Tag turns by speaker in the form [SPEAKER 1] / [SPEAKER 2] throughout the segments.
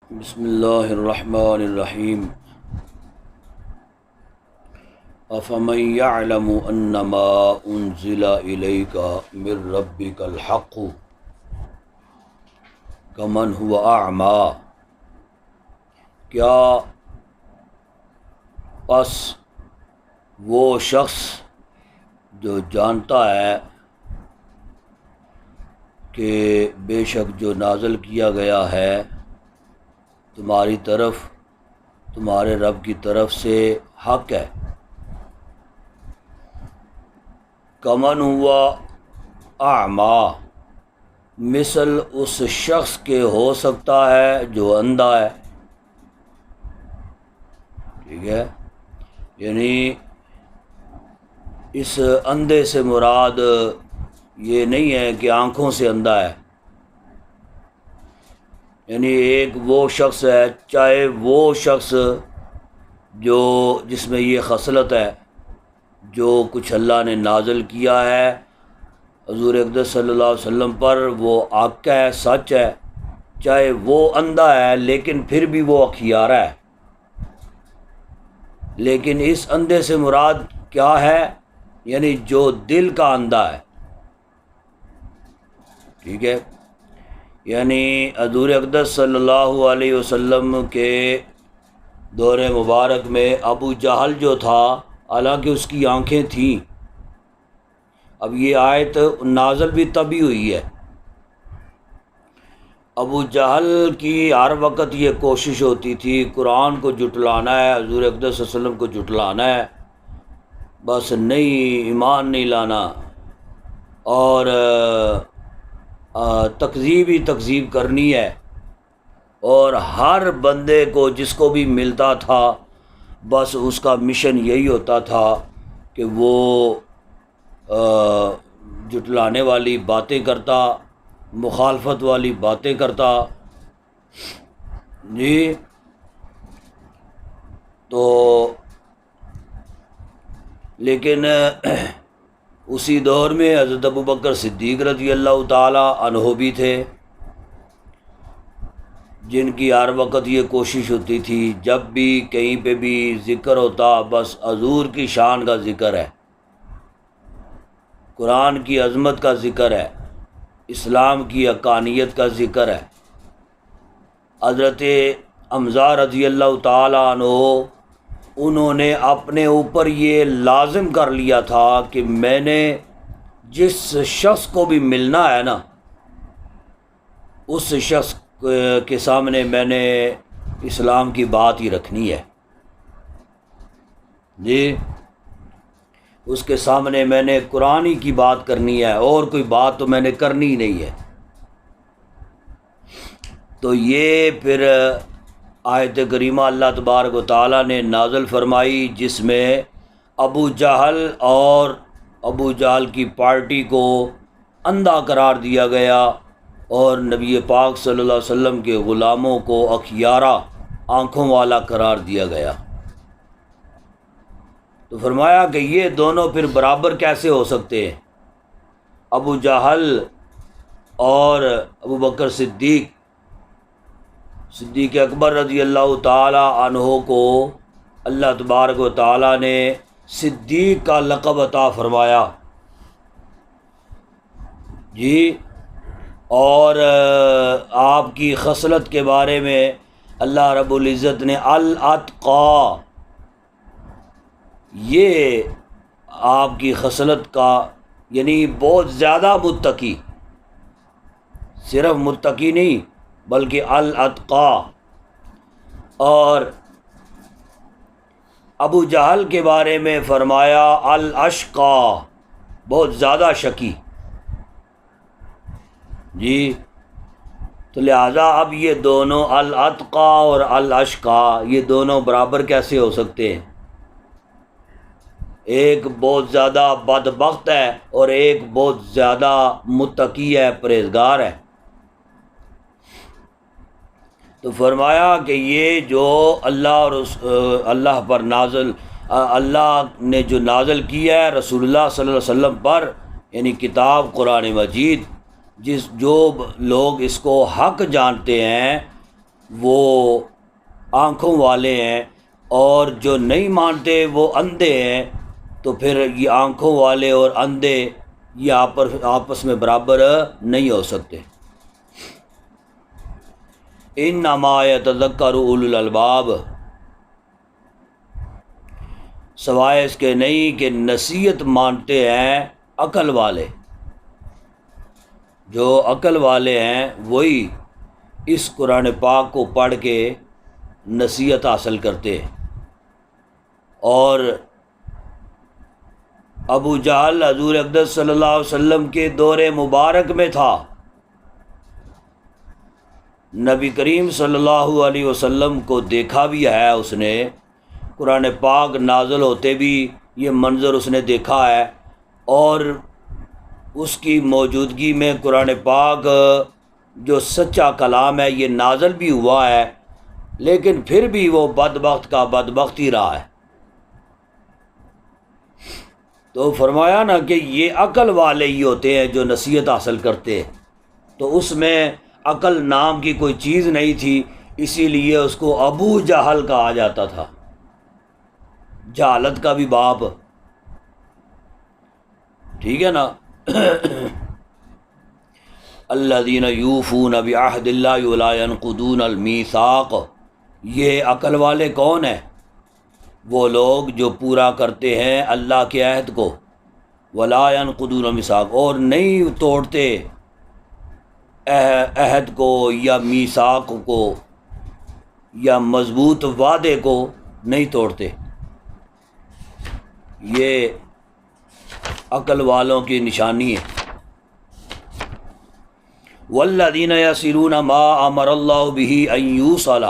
[SPEAKER 1] بسم اللہ الرحمن الرحیم افمن یعلم انما انزل الیک من ربک الحق کمن هو اعمی، کیا پس وہ شخص جو جانتا ہے کہ بے شک جو نازل کیا گیا ہے تمہاری طرف، تمہارے رب کی طرف سے حق ہے، کمن ہوا اعمیٰ، مثل اس شخص کے ہو سکتا ہے جو اندھا ہے۔ ٹھیک ہے، یعنی اس اندھے سے مراد یہ نہیں ہے کہ آنکھوں سے اندھا ہے، یعنی ایک وہ شخص ہے، چاہے وہ شخص جو جس میں یہ خصلت ہے، جو کچھ اللہ نے نازل کیا ہے حضور اقدس صلی اللہ علیہ وسلم پر، وہ حق ہے، سچ ہے، چاہے وہ اندھا ہے لیکن پھر بھی وہ اخیارہ ہے۔ لیکن اس اندھے سے مراد کیا ہے؟ یعنی جو دل کا اندھا ہے۔ ٹھیک ہے، یعنی حضور اقدس صلی اللہ علیہ وسلم کے دور مبارک میں ابو جہل جو تھا، حالانکہ اس کی آنکھیں تھیں۔ اب یہ آیت نازل بھی تبھی ہوئی ہے۔ ابو جہل کی ہر وقت یہ کوشش ہوتی تھی قرآن کو جھٹلانا ہے، حضور اقدس صلی اللہ علیہ وسلم کو جھٹلانا ہے، بس نہیں، ایمان نہیں لانا، اور تکذیب ہی تکذیب کرنی ہے۔ اور ہر بندے کو جس کو بھی ملتا تھا بس اس کا مشن یہی ہوتا تھا کہ وہ جھٹلانے والی باتیں کرتا، مخالفت والی باتیں کرتا۔ جی، تو لیکن اسی دور میں حضرت ابوبکر صدیق رضی اللہ تعالی عنہ بھی تھے، جن کی ہر وقت یہ کوشش ہوتی تھی جب بھی کہیں پہ بھی ذکر ہوتا بس حضور کی شان کا ذکر ہے، قرآن کی عظمت کا ذکر ہے، اسلام کی حقانیت کا ذکر ہے۔ حضرت حمزہ رضی اللہ تعالیٰ عنہ، انہوں نے اپنے اوپر یہ لازم کر لیا تھا کہ میں نے جس شخص کو بھی ملنا ہے نا، اس شخص کے سامنے میں نے اسلام کی بات ہی رکھنی ہے۔ جی، اس کے سامنے میں نے قرآن ہی کی بات کرنی ہے، اور کوئی بات تو میں نے کرنی ہی نہیں ہے۔ تو یہ پھر آیت کریمہ اللہ تبارک و تعالیٰ نے نازل فرمائی، جس میں ابو جہل اور ابو جہل کی پارٹی کو اندھا قرار دیا گیا، اور نبی پاک صلی اللہ علیہ وسلم کے غلاموں کو اخیارہ، آنکھوں والا قرار دیا گیا۔ تو فرمایا کہ یہ دونوں پھر برابر کیسے ہو سکتے ہیں؟ ابو جہل اور ابو بکر صدیق اکبر رضی اللہ تعالی عنہ کو اللہ تبارک و تعالی نے صدیق کا لقب عطا فرمایا۔ جی، اور آپ کی خصلت کے بارے میں اللہ رب العزت نے الاتقا، یہ آپ کی خصلت کا یعنی بہت زیادہ متقی، صرف متقی نہیں بلکہ الاتقا۔ اور ابو جہل کے بارے میں فرمایا الاشقا، بہت زیادہ شقی۔ جی، تو لہٰذا اب یہ دونوں الاتقا اور الاشقا، یہ دونوں برابر کیسے ہو سکتے ہیں؟ ایک بہت زیادہ بدبخت ہے اور ایک بہت زیادہ متقی ہے، پرہیزگار ہے۔ تو فرمایا کہ یہ جو اللہ پر نازل، اللہ نے جو نازل کیا ہے رسول اللہ صلی اللہ علیہ وسلم پر، یعنی کتاب قرآن مجید، جو لوگ اس کو حق جانتے ہیں وہ آنکھوں والے ہیں، اور جو نہیں مانتے وہ اندھے ہیں، تو پھر یہ آنکھوں والے اور اندھے یہ آپس میں برابر نہیں ہو سکتے۔ انما یتذکر اولو الالباب، سوائے اس کے نہیں کہ نصیحت مانتے ہیں عقل والے۔ جو عقل والے ہیں وہی اس قرآن پاک کو پڑھ کے نصیحت حاصل کرتے ہیں۔ اور ابو جہل حضور اقدس صلی اللہ علیہ وسلم کے دور مبارک میں تھا، نبی کریم صلی اللہ علیہ وسلم کو دیکھا بھی ہے اس نے، قرآن پاک نازل ہوتے بھی یہ منظر اس نے دیکھا ہے، اور اس کی موجودگی میں قرآن پاک جو سچا کلام ہے یہ نازل بھی ہوا ہے، لیکن پھر بھی وہ بدبخت کا بدبخت ہی رہا ہے۔ تو فرمایا نا کہ یہ عقل والے ہی ہوتے ہیں جو نصیحت حاصل کرتے ہیں، تو اس میں عقل نام کی کوئی چیز نہیں تھی، اسی لیے اس کو ابو جہل کہا جاتا تھا، جہالت کا بھی باپ، ٹھیک ہے نا۔ الذین یوفون بعہد اللہ ولا ینقضون المیثاق، یہ عقل والے کون ہیں؟ وہ لوگ جو پورا کرتے ہیں اللہ کے عہد کو، ولا ینقضون المیثاق، اور نہیں توڑتے عہد کو یا میثاق کو یا مضبوط وعدے کو نہیں توڑتے۔ یہ عقل والوں کی نشانی ہے۔ والذین یصلون ما امر اللہ بہ ان یوصل،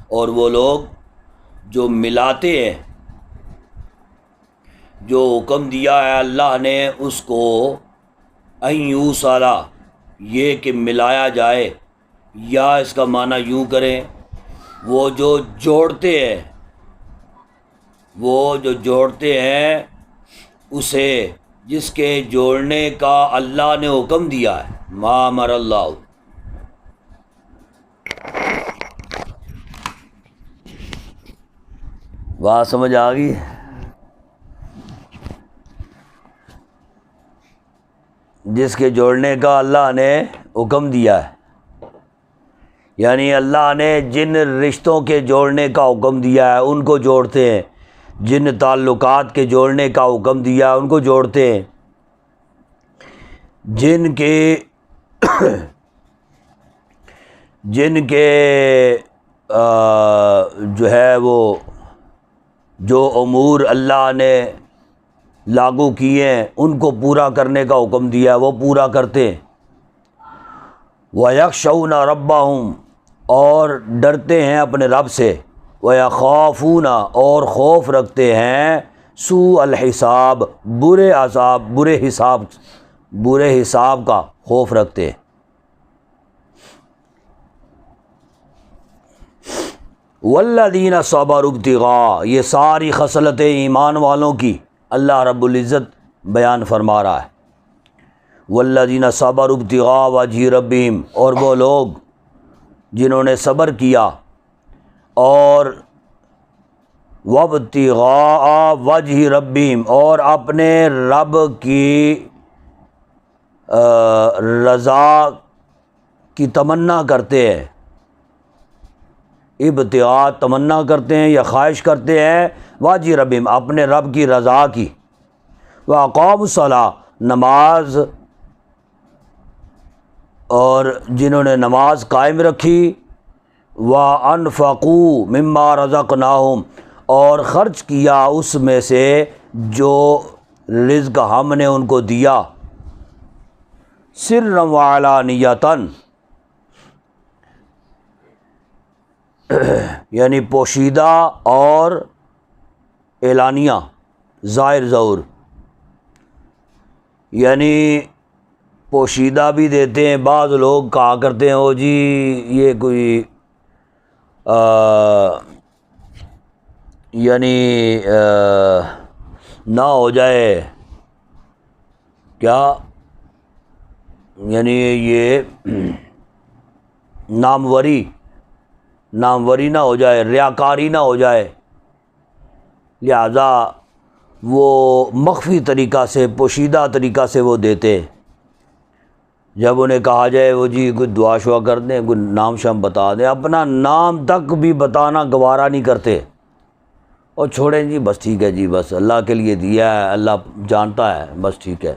[SPEAKER 1] اور وہ لوگ جو ملاتے ہیں جو حکم دیا ہے اللہ نے اس کو، ان یوصل یہ کہ ملایا جائے، یا اس کا معنی یوں کریں، وہ جو جوڑتے ہیں، وہ جو جوڑتے ہیں اسے جس کے جوڑنے کا اللہ نے حکم دیا ہے، ما امر اللہ۔ بات سمجھ آ گئی؟ جس کے جوڑنے کا اللہ نے حکم دیا ہے، یعنی اللہ نے جن رشتوں کے جوڑنے کا حکم دیا ہے ان کو جوڑتے ہیں، جن تعلقات کے جوڑنے کا حکم دیا ہے ان کو جوڑتے ہیں، جن کے جو ہے وہ جو امور اللہ نے لاگو کیے ہیں ان کو پورا کرنے کا حکم دیا ہے وہ پورا کرتے ہیں۔ وَيَخْشَوْنَ رَبَّهُمْ، اور ڈرتے ہیں اپنے رب سے، وَيَخَافُونَ، اور خوف رکھتے ہیں، سوء الحساب، برے حساب کا خوف رکھتے ہیں۔ والذین صبروا ابتغاء، یہ ساری خصلتیں ایمان والوں کی اللہ رب العزت بیان فرما رہا ہے۔ والذین صبروا ابتغاء وجہ ربہم، اور وہ لوگ جنہوں نے صبر کیا اور وابتغاء وجہ ربہم، اور اپنے رب کی رضا کی تمنا کرتے ہیں، ابتغاء تمنا کرتے ہیں یا خواہش کرتے ہیں، واجی ربہم اپنے رب کی رضا کی، واقاموا الصلاۃ نماز، اور جنہوں نے نماز قائم رکھی، وانفقوا مما رزقناہم، اور خرچ کیا اس میں سے جو رزق ہم نے ان کو دیا، سرا وعلانیۃ، یعنی پوشیدہ اور اعلانیہ، ظاہر ظہور، یعنی پوشیدہ بھی دیتے ہیں۔ بعض لوگ کہا کرتے ہیں او جی یہ کوئی یعنی نہ ہو جائے، کیا یعنی یہ ناموری نہ ہو جائے، ریاکاری نہ ہو جائے، لہذا وہ مخفی طریقہ سے، پوشیدہ طریقہ سے وہ دیتے ہیں۔ جب انہیں کہا جائے وہ جی کوئی دعا شعا کر دیں، کوئی نام شام بتا دیں، اپنا نام تک بھی بتانا گوارا نہیں کرتے، اور چھوڑیں جی بس ٹھیک ہے جی، بس اللہ کے لیے دیا ہے، اللہ جانتا ہے، بس ٹھیک ہے۔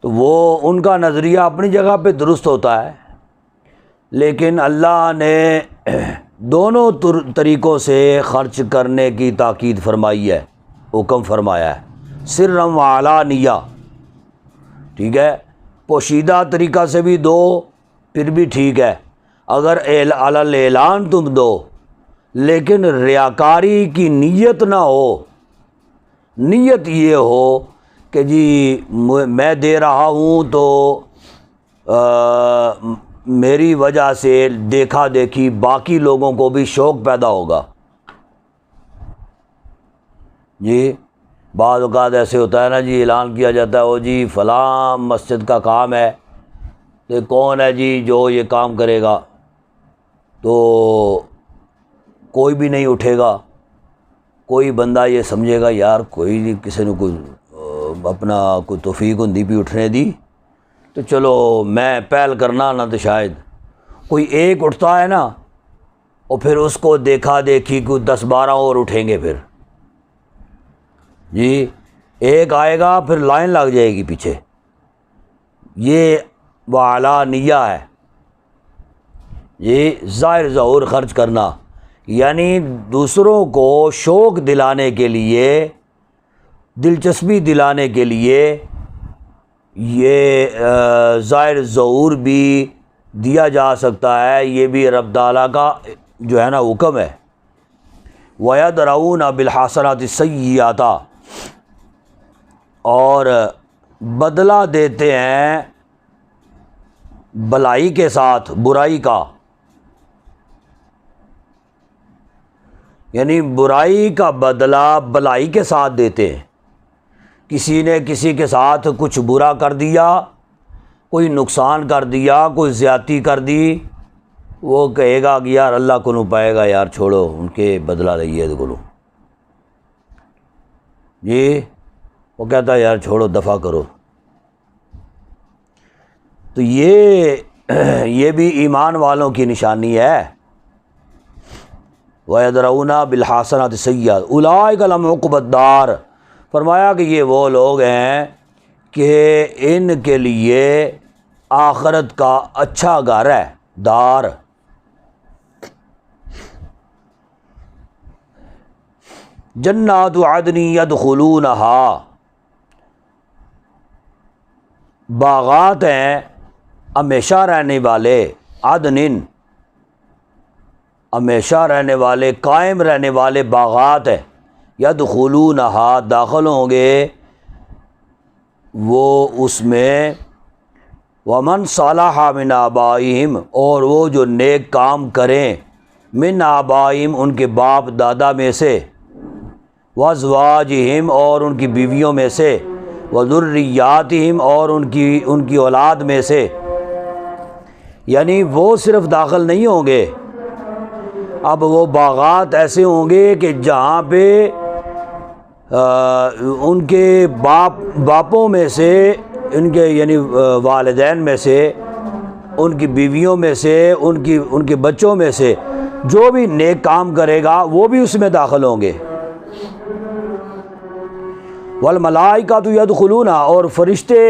[SPEAKER 1] تو وہ ان کا نظریہ اپنی جگہ پہ درست ہوتا ہے، لیکن اللہ نے دونوں طریقوں سے خرچ کرنے کی تاکید فرمائی ہے، حکم فرمایا ہے، سرًا و علانیہ، ٹھیک ہے۔ پوشیدہ طریقہ سے بھی دو پھر بھی ٹھیک ہے، اگر علی الاعلان تم دو لیکن ریاکاری کی نیت نہ ہو، نیت یہ ہو کہ جی میں دے رہا ہوں تو میری وجہ سے دیکھا دیکھی باقی لوگوں کو بھی شوق پیدا ہوگا۔ جی بعض اوقات ایسے ہوتا ہے نا جی، اعلان کیا جاتا ہے وہ جی فلاں مسجد کا کام ہے، تو کون ہے جی جو یہ کام کرے گا، تو کوئی بھی نہیں اٹھے گا، کوئی بندہ یہ سمجھے گا یار کوئی نہیں، کسی نے کوئی اپنا کوئی توفیق ہندی بھی اٹھنے دی تو چلو میں پہل کرنا نہ، تو شاید کوئی ایک اٹھتا ہے نا، اور پھر اس کو دیکھا دیکھی کوئی 10-12 اور اٹھیں گے، پھر جی ایک آئے گا پھر لائن لگ جائے گی پیچھے۔ یہ وعلانیہ ہے، یہ ظاہر ظہور خرچ کرنا، یعنی دوسروں کو شوق دلانے کے لیے، دلچسپی دلانے کے لیے یہ ظاہر ظہور بھی دیا جا سکتا ہے، یہ بھی رب تعالیٰ کا جو ہے نا حکم ہے۔ وَيَدْرَؤُونَ بِالْحَسَنَاتِ السَّيِّئَاتَ، اور بدلہ دیتے ہیں بلائی کے ساتھ برائی کا، یعنی برائی کا بدلہ بلائی کے ساتھ دیتے ہیں۔ کسی نے کسی کے ساتھ کچھ برا کر دیا، کوئی نقصان کر دیا، کوئی زیادتی کر دی، وہ کہے گا کہ یار اللہ کو نو پائے گا، یار چھوڑو ان کے بدلہ لئیے کو، جی وہ کہتا ہے یار چھوڑو دفع کرو۔ تو یہ بھی ایمان والوں کی نشانی ہے۔ وَيَدْرَؤُونَ بِالْحَسَنَاتِ السَّيِّئَاتِ أُولَٰئِكَ لَهُمْ عُقْبَى الدَّارِ، فرمایا کہ یہ وہ لوگ ہیں کہ ان کے لیے آخرت کا اچھا گھر ہے، دار۔ جنات عدن يدخلونها، باغات ہیں ہمیشہ رہنے والے، عدن ہمیشہ رہنے والے، قائم رہنے والے باغات ہیں، یدخلونہا داخل ہوں گے وہ اس میں، ومن صالح من آبائہم، اور وہ جو نیک کام کریں، من آبائہم ان کے باپ دادا میں سے، وازواجہم اور ان کی بیویوں میں سے، وذریاتہم اور ان کی اولاد میں سے، یعنی وہ صرف داخل نہیں ہوں گے، اب وہ باغات ایسے ہوں گے کہ جہاں پہ ان کے باپوں میں سے، ان کے یعنی والدین میں سے، ان کی بیویوں میں سے، ان کے بچوں میں سے جو بھی نیک کام کرے گا وہ بھی اس میں داخل ہوں گے۔ والملائکۃ یدخلون، اور فرشتے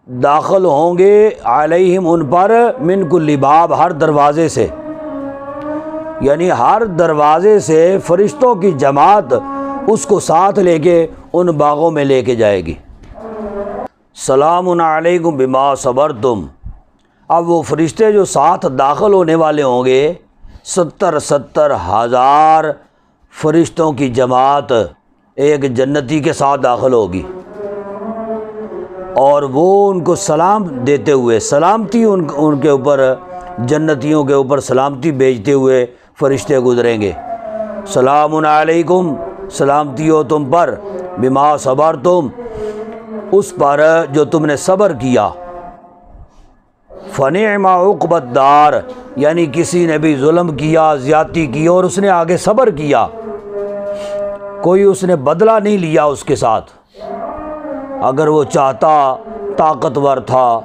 [SPEAKER 1] داخل ہوں گے، علیہم ان پر، من کل باب ہر دروازے سے، یعنی ہر دروازے سے فرشتوں کی جماعت اس کو ساتھ لے کے ان باغوں میں لے کے جائے گی۔ سلام علیکم بما صبرتم، اب وہ فرشتے جو ساتھ داخل ہونے والے ہوں گے، 70 ہزار فرشتوں کی جماعت ایک جنتی کے ساتھ داخل ہوگی، اور وہ ان کو سلام دیتے ہوئے، سلامتی ان کے اوپر، جنتیوں کے اوپر سلامتی بھیجتے ہوئے فرشتے گزریں گے۔ سلام علیکم، سلامتی ہو تم پر، بما صبرتم، اس پر جو تم نے صبر کیا، فنعم عقبی الدار، یعنی کسی نے بھی ظلم کیا، زیادتی کی اور اس نے آگے صبر کیا، کوئی اس نے بدلہ نہیں لیا اس کے ساتھ۔ اگر وہ چاہتا، طاقتور تھا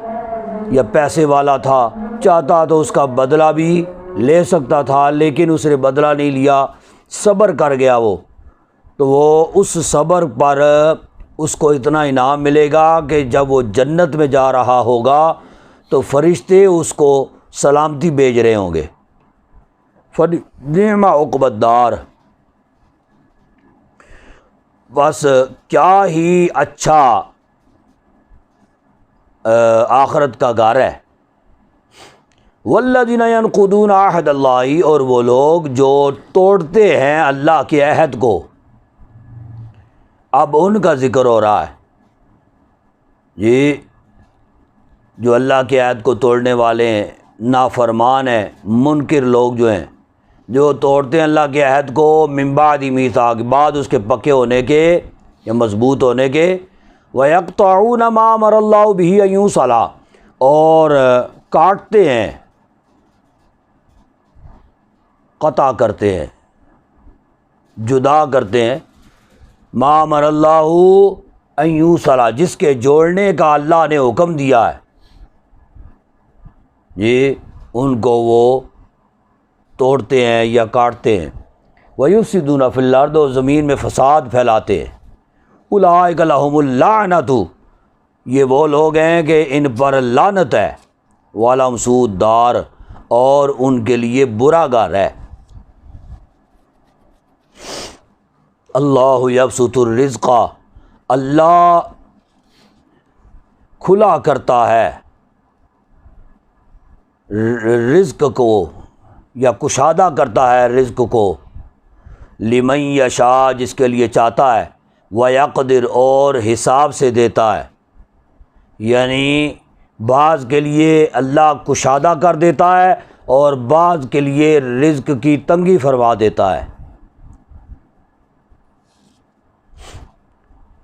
[SPEAKER 1] یا پیسے والا تھا، چاہتا تو اس کا بدلہ بھی لے سکتا تھا، لیکن اس نے بدلہ نہیں لیا، صبر کر گیا وہ، تو وہ اس صبر پر اس کو اتنا انعام ملے گا کہ جب وہ جنت میں جا رہا ہوگا تو فرشتے اس کو سلامتی بھیج رہے ہوں گے۔ فنعم عقبی الدار، بس کیا ہی اچھا آخرت کا گھر ہے۔ والذین ینقضون عہد اللہ، اور وہ لوگ جو توڑتے ہیں اللہ کے عہد کو، اب ان کا ذکر ہو رہا ہے جی، جو اللہ کے عہد کو توڑنے والے ہیں، نافرمان ہیں، منکر لوگ جو ہیں، جو توڑتے ہیں اللہ کے عہد کو، من بعد میثاق، بعد اس کے پکے ہونے کے یا مضبوط ہونے کے، وَيَقْطَعُونَ مَا أَمَرَ اللَّهُ بِهِ أَن يُوصَلَ، اور کاٹتے ہیں، قطع کرتے ہیں، جدا کرتے ہیں، ما امر اللہ ان یوصل، جس کے جوڑنے کا اللہ نے حکم دیا ہے، یہ ان کو وہ توڑتے ہیں یا کاٹتے ہیں۔ وَيُفْسِدُونَ فِي الْأَرْضِ، اور زمین میں فساد پھیلاتے ہیں۔ اولئک لہم اللعنۃ، یہ وہ لوگ ہیں کہ ان پر لعنت ہے، وَلَهُمْ سُوءُ الدَّارِ، اور ان کے لیے برا گھر ہے۔ اللہ یبسط الرزق، اللہ کھلا کرتا ہے رزق کو یا کشادہ کرتا ہے رزق کو، لمن یشاء، جس کے لیے چاہتا ہے، ویقدر، اور حساب سے دیتا ہے، یعنی بعض کے لیے اللہ کشادہ کر دیتا ہے اور بعض کے لیے رزق کی تنگی فرما دیتا ہے۔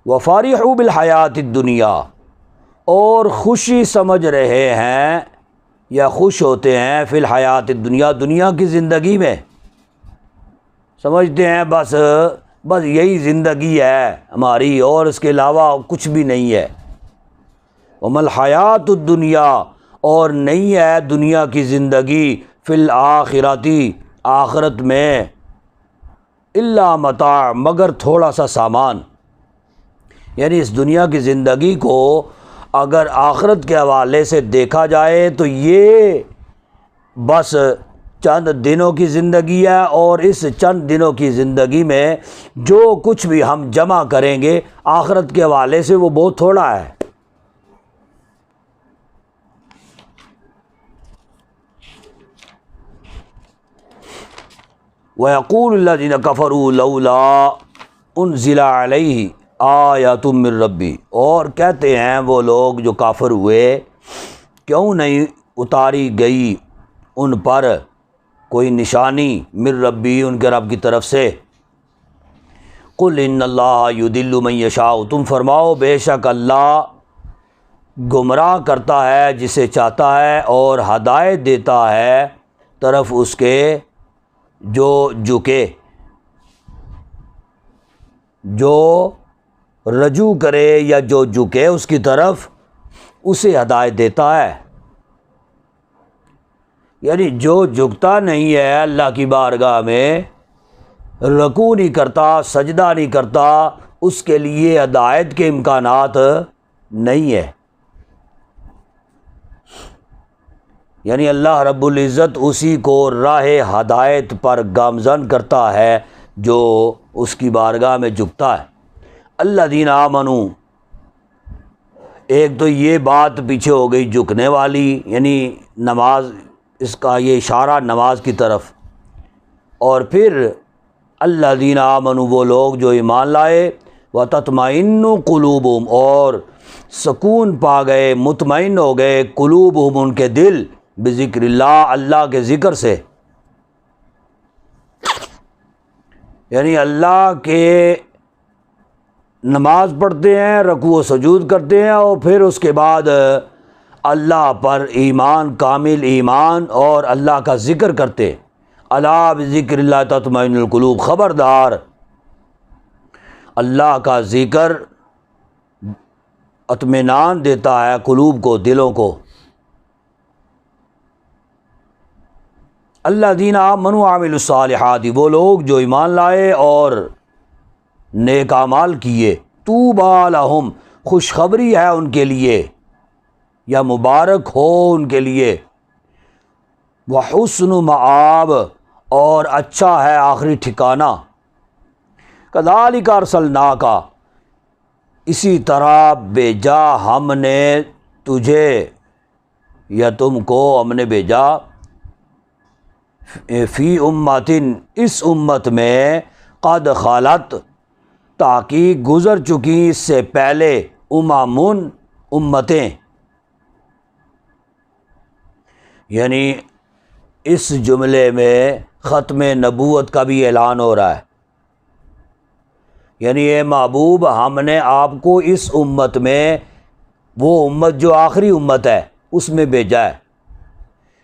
[SPEAKER 1] وَفَرِحُوا بِالْحَيَاةِ الدُّنْيَا، اور خوشی سمجھ رہے ہیں یا خوش ہوتے ہیں، فی الحیات الدنیا، دنیا کی زندگی میں سمجھتے ہیں بس یہی زندگی ہے ہماری اور اس کے علاوہ کچھ بھی نہیں ہے۔ وَمَا الْحَيَاةُ الدُّنْيَا، اور نہیں ہے دنیا کی زندگی، فی الآخرۃ، آخرت میں، الا متاع، مگر تھوڑا سا سامان، یعنی اس دنیا کی زندگی کو اگر آخرت کے حوالے سے دیکھا جائے تو یہ بس چند دنوں کی زندگی ہے، اور اس چند دنوں کی زندگی میں جو کچھ بھی ہم جمع کریں گے آخرت کے حوالے سے وہ بہت تھوڑا ہے۔ وَيَقُولُ الَّذِينَ كَفَرُوا لَوْلَا أُنزِلَ عَلَيْهِ آیَةٌ مِّن رَّبِّهِ، اور کہتے ہیں وہ لوگ جو کافر ہوئے، کیوں نہیں اتاری گئی ان پر کوئی نشانی، من ربی، ان کے رب کی طرف سے۔ قل ان اللہ یضل من یشاء، تم فرماؤ بے شک اللہ گمراہ کرتا ہے جسے چاہتا ہے اور ہدایت دیتا ہے طرف اس کے جو جھکے، جو رجوع کرے یا جو جھکے اس کی طرف، اسے ہدایت دیتا ہے۔ یعنی جو جھکتا نہیں ہے اللہ کی بارگاہ میں، رکوع نہیں کرتا، سجدہ نہیں کرتا، اس کے لیے ہدایت کے امکانات نہیں ہے۔ یعنی اللہ رب العزت اسی کو راہ ہدایت پر گامزن کرتا ہے جو اس کی بارگاہ میں جھکتا ہے۔ الذین آمنوا، ایک تو یہ بات پیچھے ہو گئی جھکنے والی، یعنی نماز، اس کا یہ اشارہ نماز کی طرف، اور پھر الذین آمنوا، وہ لوگ جو ایمان لائے، وتطمئن قلوبہم، اور سکون پا گئے، مطمئن ہو گئے، قلوبہم، ان کے دل، بذکر اللہ، اللہ کے ذکر سے، یعنی اللہ کے نماز پڑھتے ہیں، رکوع و سجود کرتے ہیں، اور پھر اس کے بعد اللہ پر ایمان، کامل ایمان اور اللہ کا ذکر کرتے۔ الا بذکر اللہ تطمئن القلوب، خبردار اللہ کا ذکر اطمینان دیتا ہے قلوب کو، دلوں کو۔ الذین آمنوا وعملوا الصالحات، وہ لوگ جو ایمان لائے اور نیک اعمال کیے۔ طوبی لہم، خوشخبری ہے ان کے لیے یا مبارک ہو ان کے لیے۔ وحسن مآب، اور اچھا ہے آخری ٹھکانہ۔ کذالک ارسلناک، اسی طرح بھیجا ہم نے تجھے یا تم کو ہم نے بھیجا، فی امتن، اس امت میں، قد خلت، تحقیق گزر چکی اس سے پہلے، اممن، امتیں، یعنی اس جملے میں ختم نبوت کا بھی اعلان ہو رہا ہے۔ یعنی اے محبوب، ہم نے آپ کو اس امت میں، وہ امت جو آخری امت ہے، اس میں بھیجا ہے۔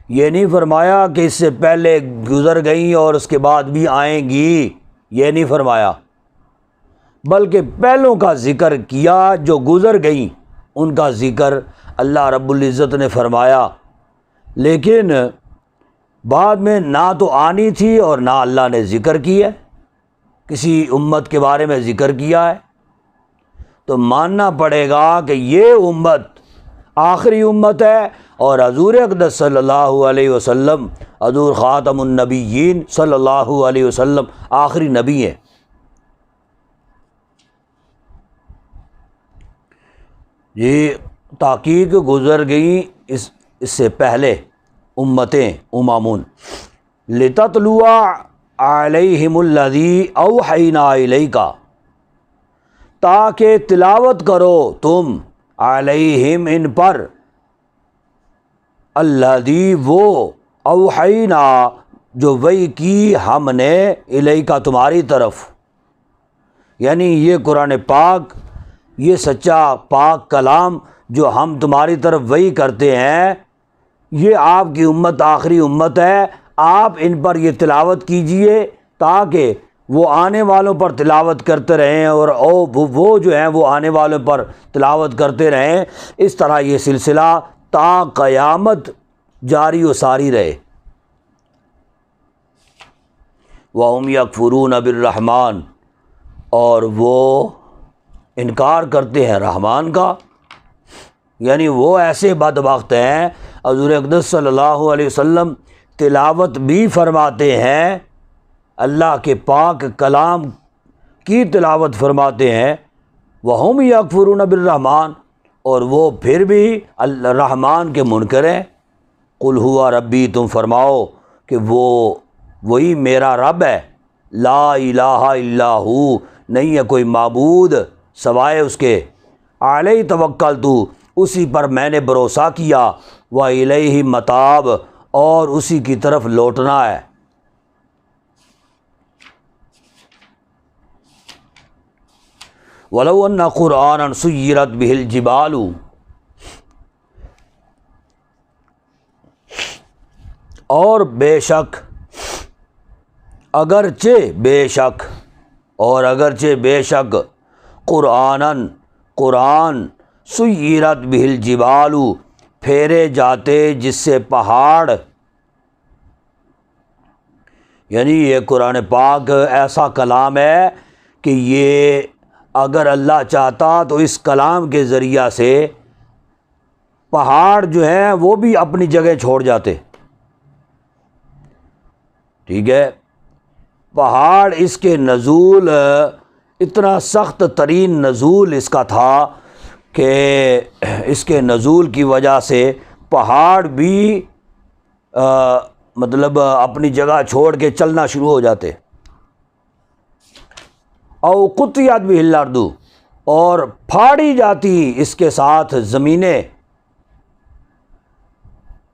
[SPEAKER 1] یہ نہیں فرمایا کہ اس سے پہلے گزر گئیں اور اس کے بعد بھی آئیں گی، یہ نہیں فرمایا، بلکہ پہلوں کا ذکر کیا جو گزر گئیں، ان کا ذکر اللہ رب العزت نے فرمایا۔ لیکن بعد میں نہ تو آنی تھی اور نہ اللہ نے ذکر کیا، کسی امت کے بارے میں ذکر کیا ہے، تو ماننا پڑے گا کہ یہ امت آخری امت ہے، اور حضور اقدس صلی اللہ علیہ وسلم، حضور خاتم النبیین صلی اللہ علیہ وسلم آخری نبی ہیں۔ یہ تحقیق گزر گئی اس سے پہلے امتیں، امامون، لتتلو علیہم الذی اوحینا الیک، تاکہ تلاوت کرو تم، علیہم ان پر، الذی وہ، اوحینا جو وحی کی ہم نے، الیک تمہاری طرف، یعنی یہ قرآن پاک، یہ سچا پاک کلام جو ہم تمہاری طرف وحی کرتے ہیں، یہ آپ کی امت آخری امت ہے، آپ ان پر یہ تلاوت کیجئے تاکہ وہ آنے والوں پر تلاوت کرتے رہیں، اور وہ جو ہیں وہ آنے والوں پر تلاوت کرتے رہیں۔ اس طرح یہ سلسلہ تا قیامت جاری و ساری رہے۔ وَهُمْ يَكْفُرُونَ بِالرَّحْمَٰنِ، اور وہ انکار کرتے ہیں رحمان کا، یعنی وہ ایسے بدبخت ہیں۔ حضور اقدس صلی اللہ علیہ وسلم تلاوت بھی فرماتے ہیں، اللہ کے پاک کلام کی تلاوت فرماتے ہیں، وَهُمْ يَكْفُرُونَ بِالرَّحْمَٰنِ، اور وہ پھر بھی الرحمن کے منکر ہیں۔ قُلْ هُوَ ربی، تم فرماؤ کہ وہی میرا رب ہے، لا الہ الا ہو، نہیں ہے کوئی معبود سوائے اس کے، علیہ توکلت، اسی پر میں نے بھروسہ کیا، وَإِلَيْهِ مَتَابِ، اور اسی کی طرف لوٹنا ہے۔ وَلَوْ أَنَّ قُرْآنًا سُيِّرَتْ بِهِ الْجِبَالُ، اور بے شک، اگرچہ بے شک قرآن سُيِّرَتْ بِهِ الْجِبَالُ، پھیرے جاتے جس سے پہاڑ، یعنی یہ قرآن پاک ایسا کلام ہے کہ یہ اگر اللہ چاہتا تو اس کلام کے ذریعہ سے پہاڑ جو ہیں وہ بھی اپنی جگہ چھوڑ جاتے، ٹھیک ہے۔ پہاڑ، اس کے نزول، اتنا سخت ترین نزول اس کا تھا کہ اس کے نزول کی وجہ سے پہاڑ بھی مطلب اپنی جگہ چھوڑ کے چلنا شروع ہو جاتے۔ او قطعت بہ الارض، اور پھاڑی جاتی اس کے ساتھ زمینیں،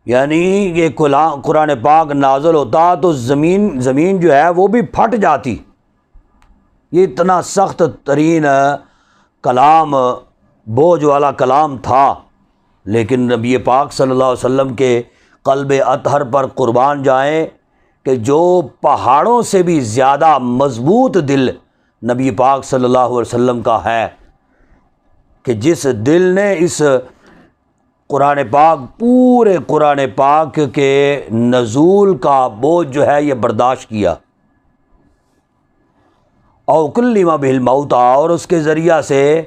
[SPEAKER 1] یعنی یہ قرآن پاک نازل ہوتا تو زمین جو ہے وہ بھی پھٹ جاتی۔ یہ اتنا سخت ترین کلام، بوجھ والا کلام تھا۔ لیکن نبی پاک صلی اللہ علیہ وسلم کے قلب اطہر پر قربان جائیں کہ جو پہاڑوں سے بھی زیادہ مضبوط دل نبی پاک صلی اللہ علیہ وسلم کا ہے، کہ جس دل نے اس قرآن پاک، پورے قرآن پاک کے نزول کا بوجھ جو ہے یہ برداشت کیا، او کلم بہ الموتیٰ، اور اس کے ذریعہ سے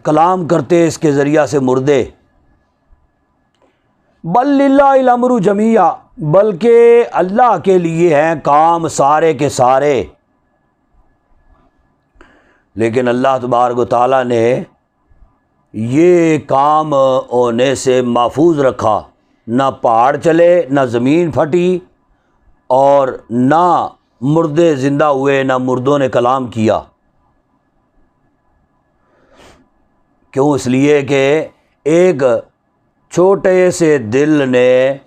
[SPEAKER 1] کلام کرتے اس کے ذریعہ سے مردے، بل للہ الامر جمیعا، بلکہ اللہ کے لیے ہیں کام سارے کے سارے۔ لیکن اللہ تبارک و تعالیٰ نے یہ کام ہونے سے محفوظ رکھا، نہ پہاڑ چلے، نہ زمین پھٹی، اور نہ مردے زندہ ہوئے، نہ مردوں نے کلام کیا۔ کیوں؟ اس لیے کہ ایک چھوٹے سے دل نے،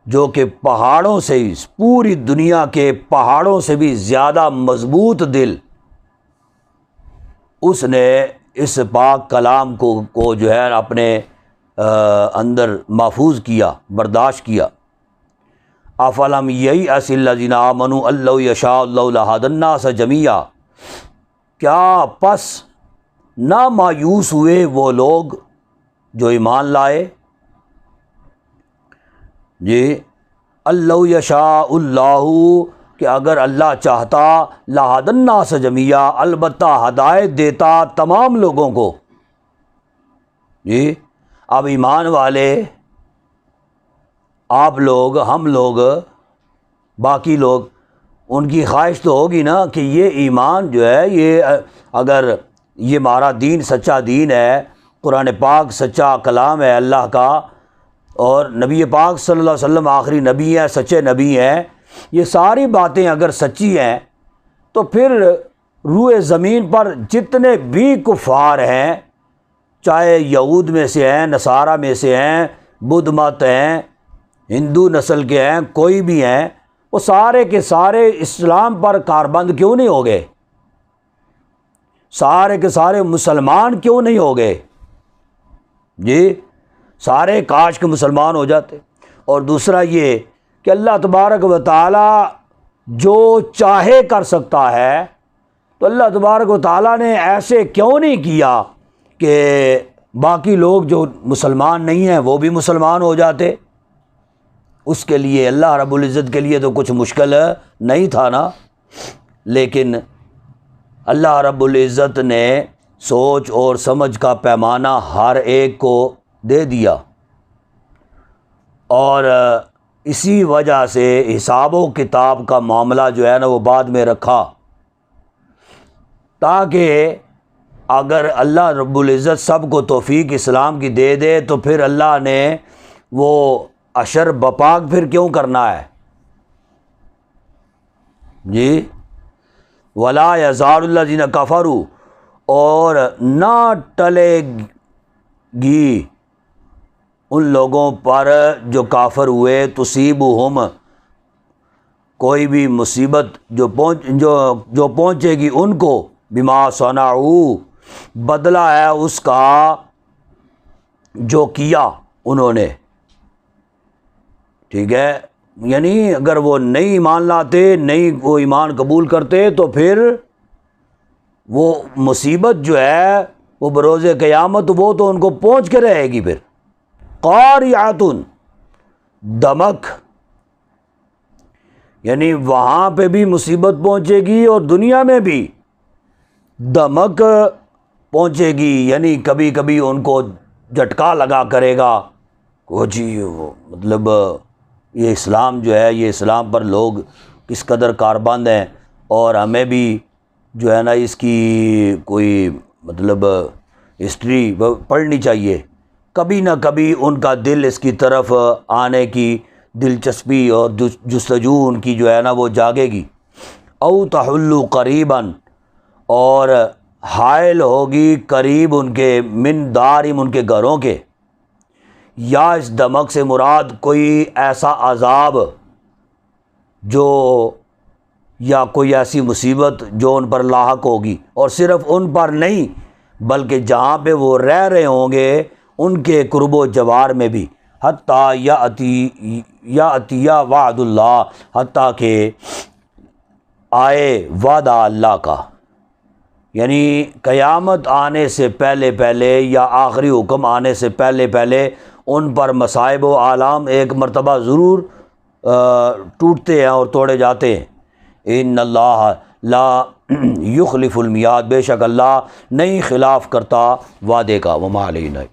[SPEAKER 1] جو کہ پہاڑوں سے، پوری دنیا کے پہاڑوں سے بھی زیادہ مضبوط دل، اس نے اس پاک کلام کو جو ہے اپنے اندر محفوظ کیا، برداشت کیا۔ افلم ییأس الذین آمنوا ان لو یشاء اللہ لہدی الناس جمیعا، کیا پس نہ مایوس ہوئے وہ لوگ جو ایمان لائے، جی، ان لو یشاء اللہ، کہ اگر اللہ چاہتا، لہدی الناس جمیعا، البتہ ہدایت دیتا تمام لوگوں کو۔ جی، اب ایمان والے، آپ لوگ، ہم لوگ، باقی لوگ، ان کی خواہش تو ہوگی نا کہ یہ ایمان جو ہے، یہ اگر یہ ہمارا دین سچا دین ہے، قرآن پاک سچا کلام ہے اللہ کا، اور نبی پاک صلی اللہ علیہ وسلم آخری نبی ہیں، سچے نبی ہیں، یہ ساری باتیں اگر سچی ہیں تو پھر روئے زمین پر جتنے بھی کفار ہیں، چاہے یہود میں سے ہیں، نصارہ میں سے ہیں، بدھ مت ہیں، ہندو نسل کے ہیں، کوئی بھی ہیں، وہ سارے کے سارے اسلام پر کاربند کیوں نہیں ہو گئے؟ سارے کے سارے مسلمان کیوں نہیں ہو گئے؟ جی، سارے کاش کے مسلمان ہو جاتے۔ اور دوسرا یہ کہ اللہ تبارک و تعالیٰ جو چاہے کر سکتا ہے، تو اللہ تبارک و تعالیٰ نے ایسے کیوں نہیں کیا کہ باقی لوگ جو مسلمان نہیں ہیں وہ بھی مسلمان ہو جاتے؟ اس کے لیے اللہ رب العزت کے لیے تو کچھ مشکل نہیں تھا نا، لیکن اللہ رب العزت نے سوچ اور سمجھ کا پیمانہ ہر ایک کو دے دیا، اور اسی وجہ سے حساب و کتاب کا معاملہ جو ہے نا وہ بعد میں رکھا، تاکہ اگر اللہ رب العزت سب کو توفیق اسلام کی دے دے تو پھر اللہ نے وہ اشر بپاک پھر کیوں کرنا ہے؟ جی، ولا یزال الذین کفروا، اور نہ ٹلے گی ان لوگوں پر جو کافر ہوئے، تصیبہم، کوئی بھی مصیبت جو پہنچے گی ان کو، بما صنعوا، بدلہ ہے اس کا جو کیا انہوں نے، ٹھیک ہے؟ یعنی اگر وہ نہیں ایمان لاتے، نہیں وہ ایمان قبول کرتے، تو پھر وہ مصیبت جو ہے وہ بروز قیامت وہ تو ان کو پہنچ کے رہے گی۔ پھر قاریعۃ، دمک، یعنی وہاں پہ بھی مصیبت پہنچے گی اور دنیا میں بھی دمک پہنچے گی، یعنی کبھی کبھی ان کو جھٹکا لگا کرے گا، وہ جی وہ مطلب یہ اسلام جو ہے، یہ اسلام پر لوگ کس قدر کاربند ہیں، اور ہمیں بھی جو ہے نا اس کی کوئی مطلب ہسٹری پڑھنی چاہیے۔ کبھی نہ کبھی ان کا دل اس کی طرف آنے کی دلچسپی اور جستجو ان کی جو ہے نا وہ جاگے گی۔ او تحل قریبا، اور حائل ہوگی قریب ان کے، من دارم، ان کے گھروں کے، یا اس دمک سے مراد کوئی ایسا عذاب جو، یا کوئی ایسی مصیبت جو ان پر لاحق ہوگی، اور صرف ان پر نہیں بلکہ جہاں پہ وہ رہ رہے ہوں گے ان کے قرب و جوار میں بھی، حتیٰ یأتی وعد اللہ، حتیٰ کہ آئے وعدہ اللہ کا، یعنی قیامت آنے سے پہلے پہلے یا آخری حکم آنے سے پہلے پہلے ان پر مصائب و آلام ایک مرتبہ ضرور ٹوٹتے ہیں اور توڑے جاتے ہیں۔ ان اللہ لا یخلف المیعاد، بے شک اللہ نہیں خلاف کرتا وعدے کا۔ وما علینا